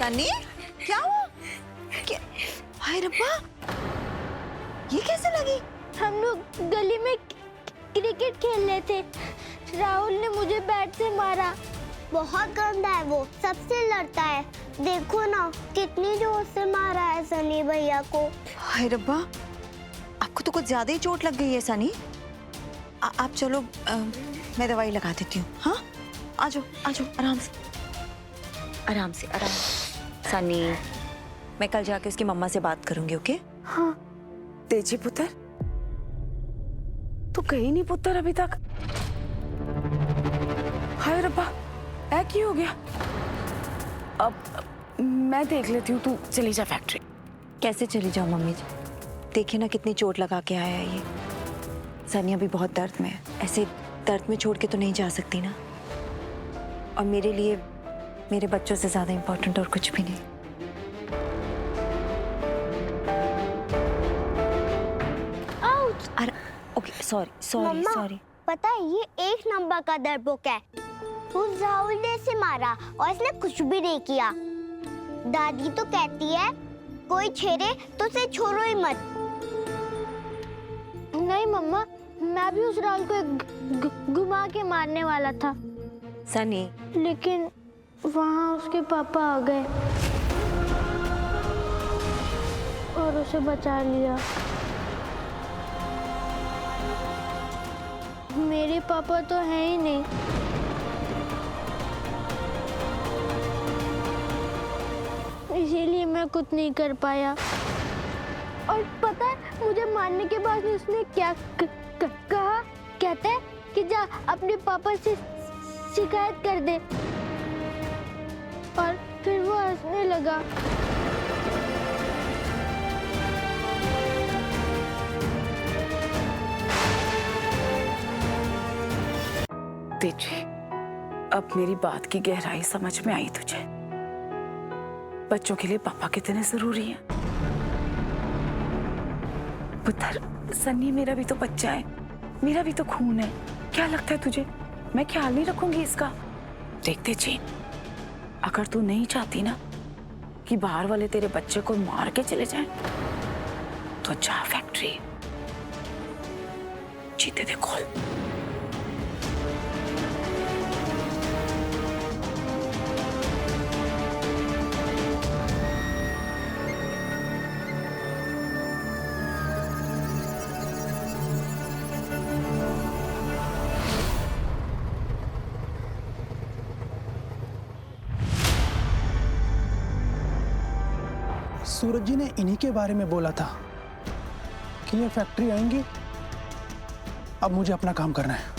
सनी, क्या हुआ? हाय रब्बा, ये कैसे लगी? हम लोग गली में क्रिकेट खेल रहे थे, राहुल ने मुझे बैट से मारा। बहुत गंदा है वो, सबसे लड़ता है। देखो ना कितनी जोर से मारा है सनी भैया को। हाय रब्बा, आपको तो कुछ ज्यादा ही चोट लग गई है सनी। आप चलो, मैं दवाई लगा देती हूँ। हाँ, आ जाओ आराम से आराम से आराम से। सनी, मैं कल जाके उसकी मम्मा से बात करूंगी, ओके? हाँ। तेजी पुत्र, तू कहीं नहीं पुत्र अभी तक। हाय रब्बा, ऐ की हो गया? अब मैं देख लेती हूँ, तू चली जा फैक्ट्री। कैसे चली जाऊँ मम्मी जी? देखिए ना कितनी चोट लगा के आया है ये। सनी अभी बहुत दर्द में है, ऐसे दर्द में छोड़ के तो नहीं जा सकती ना। और मेरे लिए मेरे बच्चों से ज्यादा इम्पोर्टेंट और कुछ भी नहीं। अरे ओके, सॉरी। पता है ये 1 नंबर का दर्दबुक है। उस राहुल ने इसे मारा और इसने कुछ भी नहीं किया। दादी तो कहती है कोई छेड़े तो उसे छोड़ो ही मत। नहीं मम्मा, मैं भी उस राहुल को घुमा के मारने वाला था सनी, लेकिन वहाँ उसके पापा आ गए और उसे बचा लिया। मेरे पापा तो हैं ही नहीं। इसीलिए मैं कुछ नहीं कर पाया। और पता है मुझे मारने के बाद उसने क्या कहा? कहते हैं कि जा अपने पापा से शिकायत कर दे। और फिर वो हंसने लगा। तेजी, अब मेरी बात की गहराई समझ में आई तुझे। बच्चों के लिए पापा कितने जरूरी हैं। पुत्र, सन्नी मेरा भी तो बच्चा है, मेरा भी तो खून है। क्या लगता है तुझे मैं ख्याल नहीं रखूंगी इसका? देखते जी, अगर तू नहीं चाहती ना कि बाहर वाले तेरे बच्चे को मार के चले जाएं, तो जा फैक्ट्री, जीते दे खोल। सूरज जी ने इन्हीं के बारे में बोला था कि ये फैक्ट्री आएंगी। अब मुझे अपना काम करना है।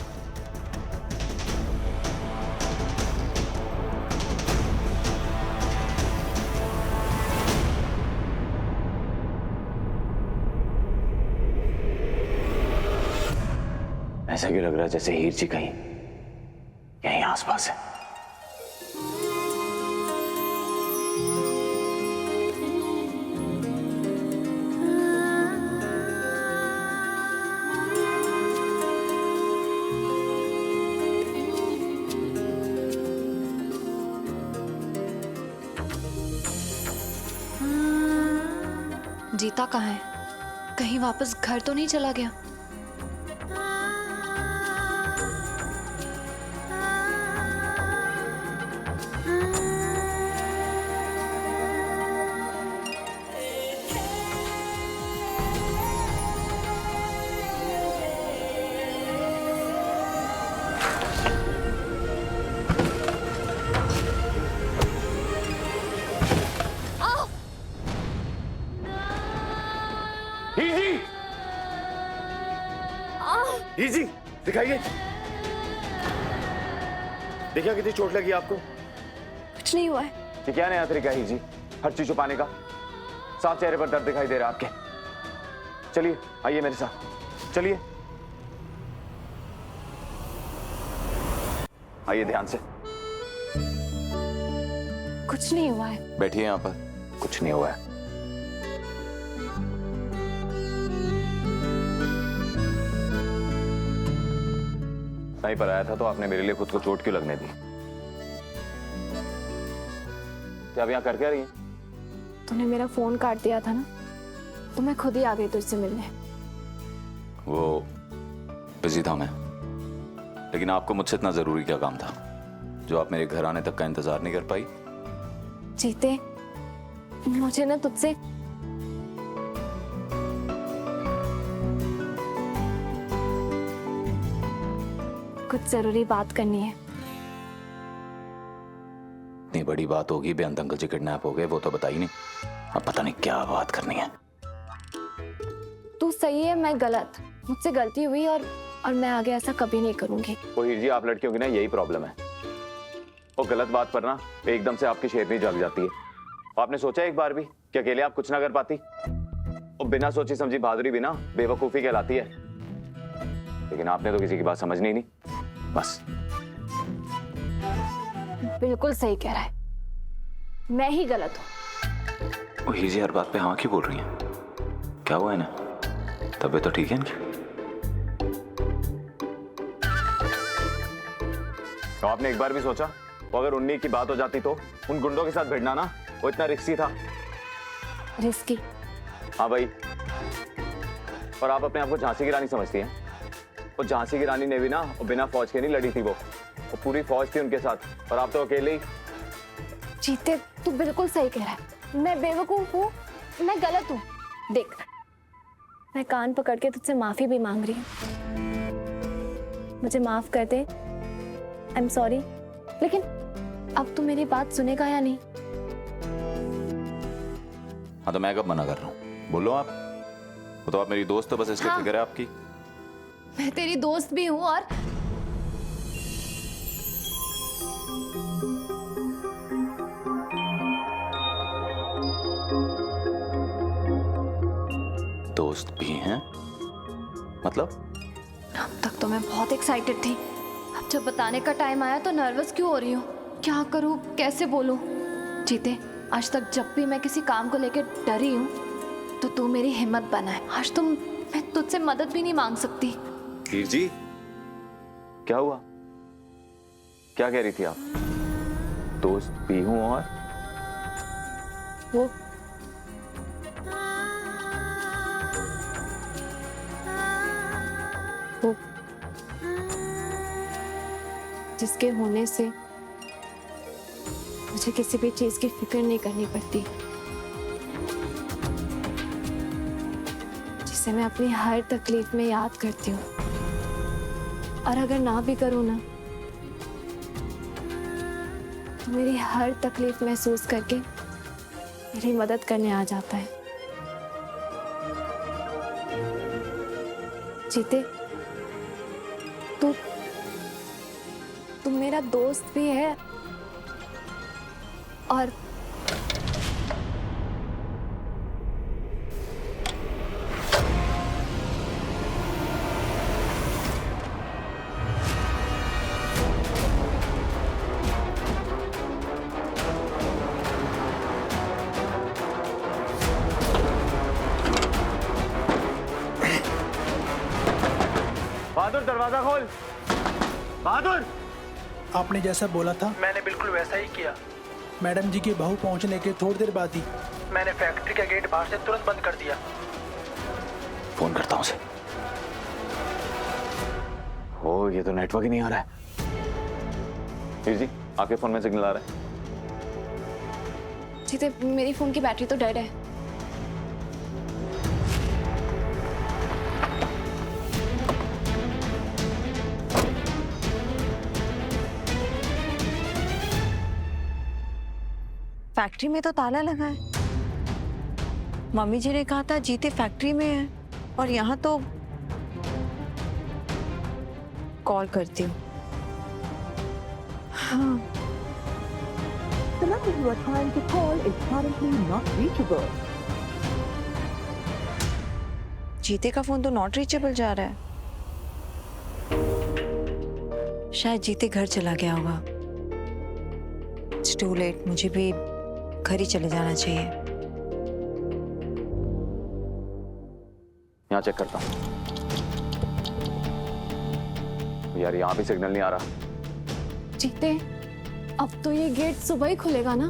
ऐसा क्यों लग रहा है जैसे हीर जी कहीं यहीं आसपास है? जीता कहाँ है? कहीं वापस घर तो नहीं चला गया? हीर जी, दिखाइए। देखिए कितनी चोट लगी आपको? कुछ नहीं हुआ है। ये क्या नया तरीका है हीर जी, हर चीज छुपाने का? साफ चेहरे पर दर्द दिखाई दे रहा है आपके। चलिए आइए मेरे साथ, चलिए आइए ध्यान से। कुछ नहीं हुआ है। बैठिए यहाँ पर। कुछ नहीं हुआ है। कहीं पर आया था तो आपने मेरे लिए खुद को चोट क्यों लगने दी? क्या आप यहाँ कर क्या रही हैं? तूने मेरा फोन काट दिया था ना, तो मैं खुद ही आ गई तुझसे मिलने। वो बिजी था मैं, लेकिन आपको मुझसे इतना जरूरी क्या काम था जो आप मेरे घर आने तक का इंतजार नहीं कर पाई? जीते, मुझे ना तुझसे कुछ जरूरी बात करनी है। इतनी बड़ी बात होगी, बेअंत अंकल जी किडनैप हो गए, वो तो बताई नहीं। अब पता नहीं क्या बात करनी है। तू सही है, मैं गलत, मुझसे गलती हुई और मैं आगे ऐसा कभी नहीं करूंगी। वो हीर जी, आप लड़कियों की ना यही प्रॉब्लम है, वो गलत बात पर ना एकदम से आपकी शेरनी जग जाती है। आपने सोचा एक बार भी कि अकेले आप कुछ ना कर पाती? और बिना सोची समझी बहादुरी भी ना बेवकूफी कहलाती है। लेकिन आपने तो किसी की बात समझनी ही नहीं, बस। बिल्कुल सही कह रहा है, मैं ही गलत हूँ। वो हीर जी हर बात पे हाँ क्यों बोल रही हैं? क्या हुआ है ना? तबीयत तो ठीक है इनकी? तो आपने एक बार भी सोचा वो अगर उन्नी की बात हो जाती तो उन गुंडों के साथ भिड़ना ना वो इतना रिस्की था? रिस्की? हाँ भाई। और आप अपने आप को झांसी की रानी समझती हैं? वो झांसी की रानी ने भी ना वो बिना फौज के नहीं लड़ी थी, वो पूरी फौज थी उनके साथ, और आप तो अकेले ही। जीते, तू बिल्कुल सही कह रहा है, मैं बेवकूफ हूँ, मैं गलत हूँ। देख, मैं कान पकड़ के तुझसे माफी भी मांग रही हूँ, मुझे माफ कर दे, आई एम सॉरी। लेकिन अब तू मेरी बात सुनेगा या नहीं? हाँ तो मैं कब मना कर रहा हूँ? बोलो आप। वो तो आप मेरी दोस्त हो, बस इसलिए हाँ। फिक्र है आपकी। मैं तेरी दोस्त भी हूँ और दोस्त भी हैं? मतलब? अब तक तो मैं बहुत एक्साइटेड थी, अब जब बताने का टाइम आया तो नर्वस क्यों हो रही हूँ? क्या करूँ, कैसे बोलूँ? जीते, आज तक जब भी मैं किसी काम को लेकर डरी हूँ तो तू मेरी हिम्मत बना है। आज तो मैं तुझसे मदद भी नहीं मांग सकती। हीर जी, क्या हुआ? क्या कह रही थी आप? दोस्त भी हूं और वो वो जिसके होने से मुझे किसी भी चीज की फिक्र नहीं करनी पड़ती, जिसे मैं अपनी हर तकलीफ में याद करती हूँ, और अगर ना भी करूँ ना तो मेरी हर तकलीफ महसूस करके मेरी मदद करने आ जाता है। जीते, तू मेरा दोस्त भी है और बहादुर, दरवाजा खोल। बहादुर! आपने जैसा बोला था मैंने बिल्कुल वैसा ही किया। मैडम जी की बहू पहुंचने के थोड़ी देर बाद ही मैंने फैक्ट्री का गेट बाहर से तुरंत बंद कर दिया। फोन करता हूँ उसे। ओ, ये तो नेटवर्क ही नहीं आ रहा है। हीर जी, आपके फोन में सिग्नल आ रहा है? जीते, मेरी फोन की बैटरी तो डेड है। फैक्ट्री में तो ताला लगा है। मम्मी जी ने कहा था जीते फैक्ट्री में है, और यहाँ तो कॉल करती हूँ। हाँ, The number you are trying to call is currently not reachable. जीते का फोन तो नॉट रीचेबल जा रहा है। शायद जीते घर चला गया होगा। It's too late, मुझे भी घर ही चले जाना चाहिए। यहाँ चेक करता हूँ। यार, यहाँ भी सिग्नल नहीं आ रहा। जीते, अब तो ये गेट सुबह ही खुलेगा ना?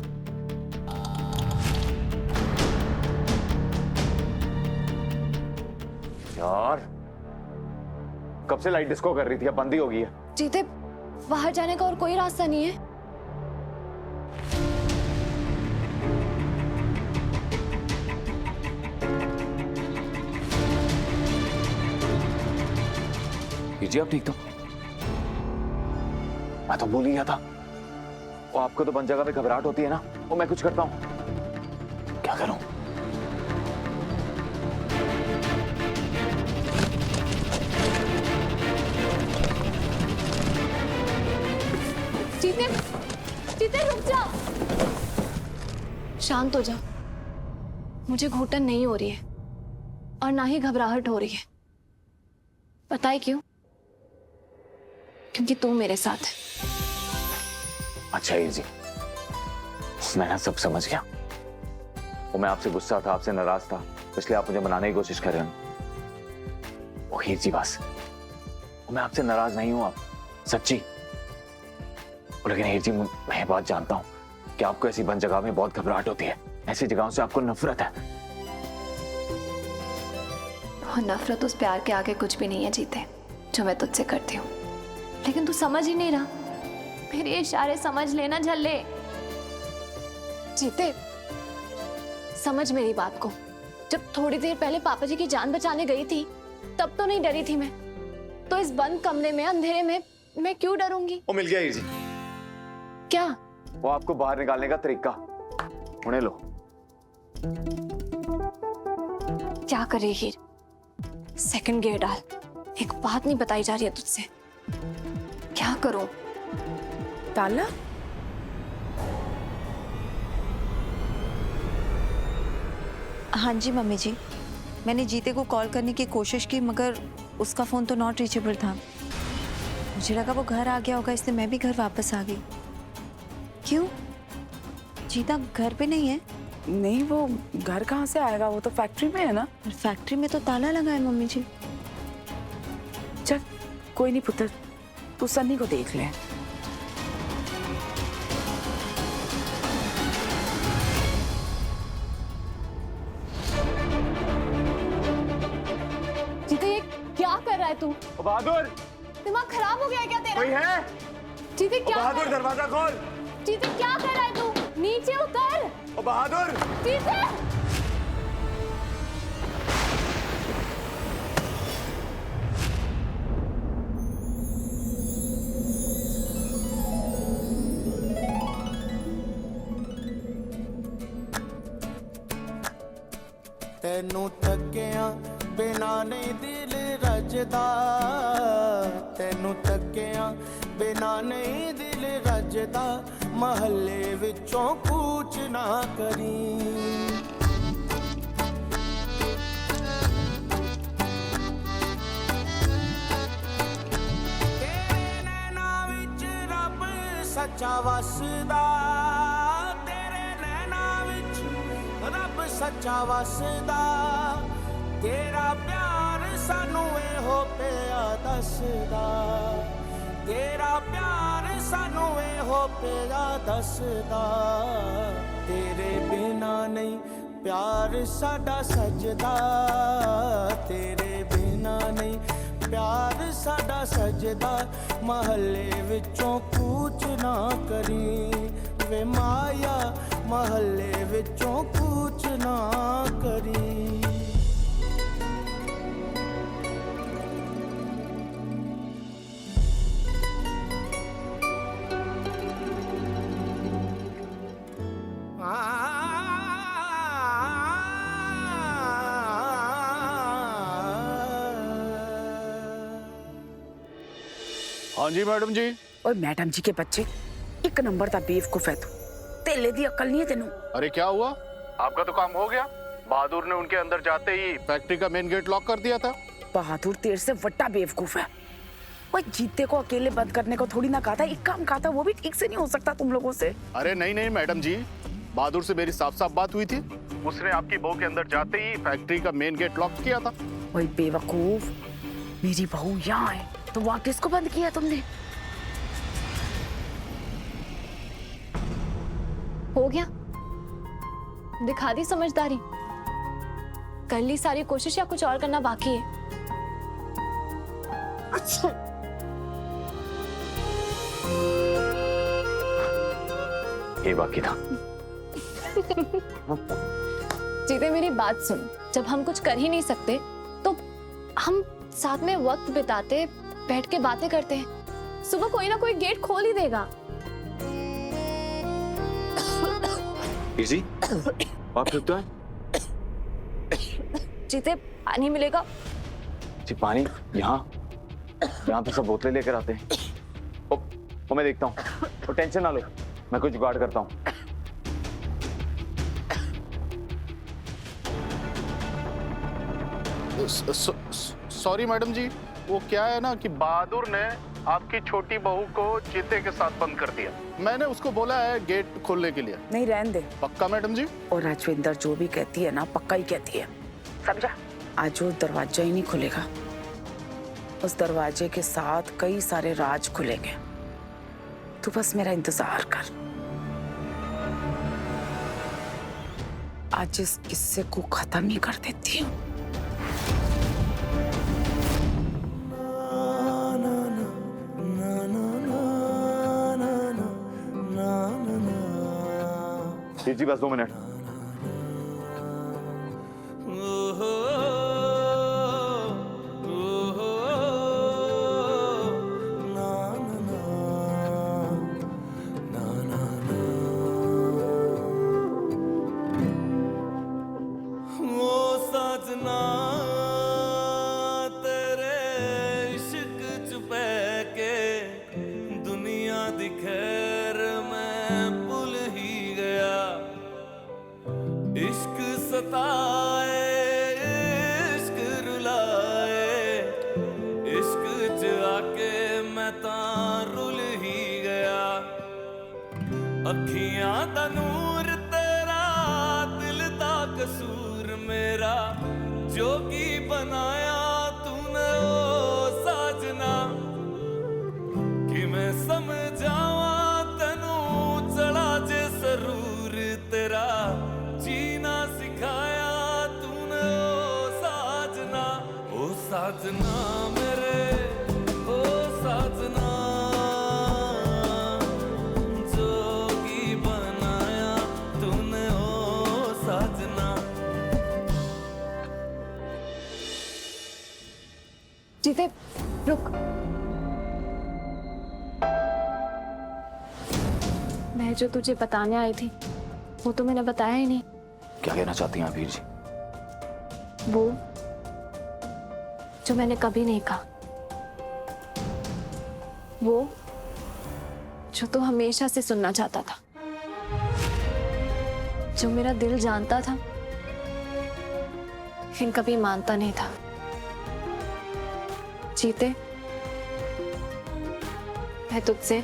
यार कब से लाइट डिस्को कर रही थी, अब बंद ही हो गई है। जीते, बाहर जाने का और कोई रास्ता नहीं है? जी आप ठीक तो? मैं तो भूल ही गया था। वो आपको तो बंद जगह पे घबराहट होती है ना, वो मैं कुछ करता हूँ। क्या करूं? जीते, जीते रुक जा। शांत हो जा। मुझे घुटन नहीं हो रही है और ना ही घबराहट हो रही है। पता है क्यों? क्योंकि तू मेरे साथ है। अच्छा हीर जी, मैं ना सब समझ गया। वो मैं आपसे गुस्सा था, आपसे नाराज था, इसलिए आप मुझे मनाने की कोशिश कर रहे हो। वो हीर जी बस, वो मैं आपसे नाराज नहीं हूं, आप सच्ची। लेकिन हीर जी मैं ये बात जानता हूं कि आपको ऐसी बंद जगह में बहुत घबराहट होती है, ऐसी जगहों से आपको नफरत है। और नफरत उस प्यार के आगे कुछ भी नहीं है जीते, जो मैं तुझसे करती हूँ। लेकिन तू समझ ही नहीं रहा। मेरे इशारे समझ लेना झल्ले। जीते, समझ मेरी बात को। जब थोड़ी देर पहले पापा जी की जान बचाने गई थी, तब तो नहीं डरी थी मैं। तो इस बंद कमरे में अंधेरे में मैं क्यों डरूंगी? वो मिल गया हीर जी। क्या? वो आपको बाहर निकालने का तरीका। उन्हें लो। क्या करे हीर? सेकंड गियर डाल। एक बात नहीं बताई जा रही है तुझसे। क्या करूं? ताला? हाँ जी मम्मी जी, मैंने जीते को कॉल करने की कोशिश की, मगर उसका फोन तो नॉट रीचेबल था। मुझे लगा वो घर आ गया होगा, इसलिए मैं भी घर वापस आ गई। क्यों? जीता घर पे नहीं है? नहीं, वो घर कहाँ से आएगा? वो तो फैक्ट्री में है ना। फैक्ट्री में तो ताला लगा है मम्मी जी। चल कोई नहीं पुत्र, तू सन्नी को देख ले। जीते, ये क्या कर रहा है तू? बहादुर, दिमाग खराब हो गया है क्या तेरा? कोई है? जीते क्या? बहादुर दरवाजा खोल। जीते क्या कर रहा है तू? नीचे उतर। ओ बहादुर। जीते! ਤੈਨੂੰ ਤੱਕਿਆ ਬਿਨਾ ਨਹੀਂ ਦਿਲ ਰੱਜਦਾ, ਤੈਨੂੰ ਤੱਕਿਆ ਬਿਨਾ ਨਹੀਂ ਦਿਲ ਰੱਜਦਾ, ਮਹੱਲੇ ਵਿੱਚੋਂ ਕੂਚ ਨਾ ਕਰੀ। ਤੇਰੇ ਨੈਣਾਂ ਵਿੱਚ ਰੱਬ ਸੱਚਾ ਵਸਦਾ, ਤੇਰੇ ਨੈਣਾਂ ਵਿੱਚ ਰੱਬ ਸੱਚਾ ਵਸਦਾ, ਤੇਰਾ ਪਿਆਰ ਸਾਨੂੰ ਇਹੋ ਪਿਆ ਦੱਸਦਾ, ਤੇਰਾ ਪਿਆਰ ਸਾਨੂੰ ਇਹੋ ਪਿਆ ਦੱਸਦਾ, ਤੇਰੇ ਬਿਨਾ ਨਹੀਂ ਪਿਆਰ ਸਾਡਾ ਸਜਦਾ, ਤੇਰੇ ਬਿਨਾ ਨਹੀਂ ਪਿਆਰ ਸਾਡਾ ਸਜਦਾ, ਮਹੱਲੇ ਵਿੱਚੋਂ ਕੂਚ ਨਾ ਕਰੀ ਵੇ ਮਾਇਆ, ਮਹੱਲੇ ਵਿੱਚੋਂ ਕੂਚ ਨਾ ਕਰੀ। हाँ जी मैडम जी। और मैडम जी के बच्चे, एक नंबर का बेवकूफ है तू। तेले दी अक्ल नहीं है तेनू। अरे क्या हुआ? आपका तो काम हो गया। बहादुर ने उनके अंदर जाते ही फैक्ट्री का मेन गेट लॉक कर दिया था। बहादुर तेरे से बड़ा बेवकूफ है। वो जीते को अकेले बंद करने को थोड़ी ना कहा था, एक काम कहा था, वो भी ठीक से नहीं हो सकता तुम लोगों से। अरे नहीं नहीं मैडम जी, बहादुर से मेरी साफ साफ बात हुई थी। उसने आपकी बहू के अंदर जाते ही फैक्ट्री का मेन गेट लॉक किया था। वही बेवकूफ, मेरी बहू यहाँ है तो वहां किसको बंद किया तुमने? हो गया? दिखा दी समझदारी? कर ली सारी कोशिश या कुछ और करना बाकी है? ये बाकी था। जीते मेरी बात सुन, जब हम कुछ कर ही नहीं सकते तो हम साथ में वक्त बिताते, बैठ के बातें करते हैं। सुबह कोई ना कोई गेट खोल ही देगा। जी आप ठीक तो हैं? जीते पानी मिलेगा? जी पानी यहाँ पे सब बोतलें लेकर आते हैं। ओ मैं देखता हूँ, तो टेंशन ना लो, मैं कुछ जुगाड़ करता हूँ। सॉरी मैडम जी, वो क्या है ना कि बहादुर ने आपकी छोटी बहू को चीते के साथ बंद कर दिया। मैंने उसको बोला है गेट खोलने के लिए। नहीं रहने दे। पक्का मैडम जी? और राजविंदर जो भी कहती है ना, पक्का ही कहती है, समझा? आज वो दरवाजा ही नहीं खुलेगा। उस दरवाजे के साथ कई सारे राज खुलेंगे। तू बस मेरा इंतजार कर। आज इस किस्से को खत्म ही कर देती हूँ। जी बस 2 मिनट। अखियां दा नूर तेरा, दिल दा कसूर मेरा, जोगी बनाया तूने ओ साजना। कि मैं समझावा तेनू चढ़ा जे सरूर तेरा, जीना सिखाया तूने ओ साजना। ओ साजना मेरे, ओ साजना, जीते रुक। मैं जो तुझे बताने आई थी वो तो मैंने बताया ही नहीं। क्या कहना चाहती हैं वीर जी? वो जो मैंने कभी नहीं कहा, वो जो तू हमेशा से सुनना चाहता था, जो मेरा दिल जानता था लेकिन कभी मानता नहीं था। जीते मैं तुझसे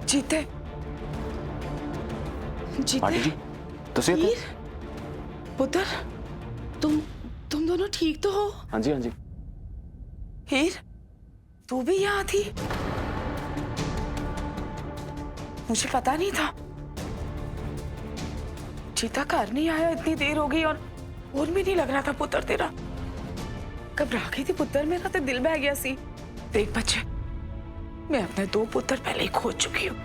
जीते आंटी जी तो से वीर, पुत्र, तुम दोनों ठीक तो हो? हाँ जी हाँ जी। हीर, तू भी यहाँ थी? मुझे पता नहीं था। चीता घर नहीं आया, इतनी देर हो गई और भी नहीं लग रहा था पुत्र तेरा। घबरा गई थी पुत्र, मेरा तो दिल बह गया सी। देख बच्चे, मैं अपने 2 पुत्र पहले ही खो चुकी हूँ।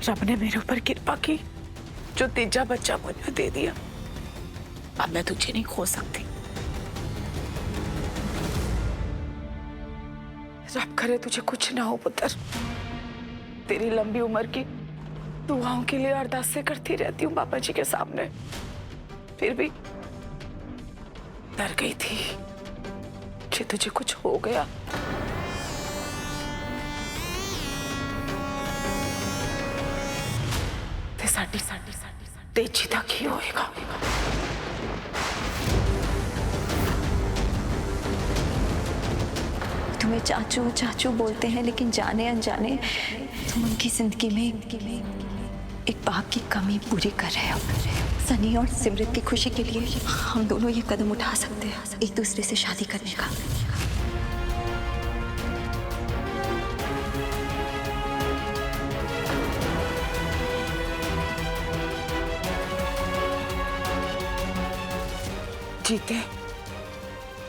रब ने मेरे ऊपर कृपा की, जो तीजा बच्चा मुझे दे दिया। अब मैं तुझे नहीं खो सकती। रब करे तुझे कुछ ना हो पुत्र। तेरी लंबी उम्र की दुआओं के लिए अरदासें करती रहती हूँ बाबा जी के सामने। फिर भी डर गई थी कि तुझे कुछ हो गया। तेजी तक ही होएगा। तुम्हें चाचू चाचू बोलते हैं, लेकिन जाने अनजाने तुम उनकी जिंदगी में एक बाप की कमी पूरी कर रहे हो। सनी और सिमरत की खुशी के लिए हम दोनों ये कदम उठा सकते हैं, एक दूसरे से शादी करने का। जीते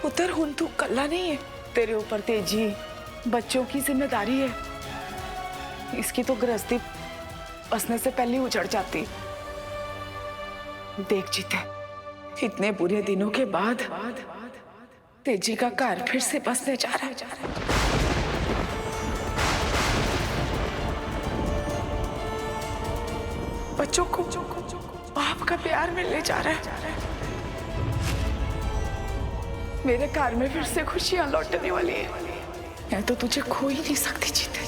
उधर हुन तू कल्ला नहीं है, तेरे ऊपर तेजी बच्चों की जिम्मेदारी है। इसकी तो गृहस्थी बसने से पहले उजड़ जाती। देख जीते, इतने बुरे दिनों के बाद तेजी का घर फिर से बसने जा रहा है। बच्चों को बाप का प्यार मिलने जा रहा है। मेरे घर में फिर से खुशियां लौटने वाली है। मैं तो तुझे खो ही नहीं सकती जीते।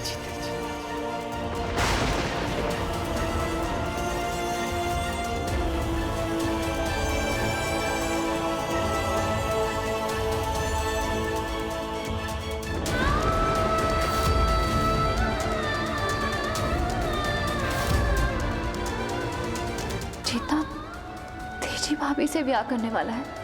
जीता तेजी भाभी से ब्याह करने वाला है।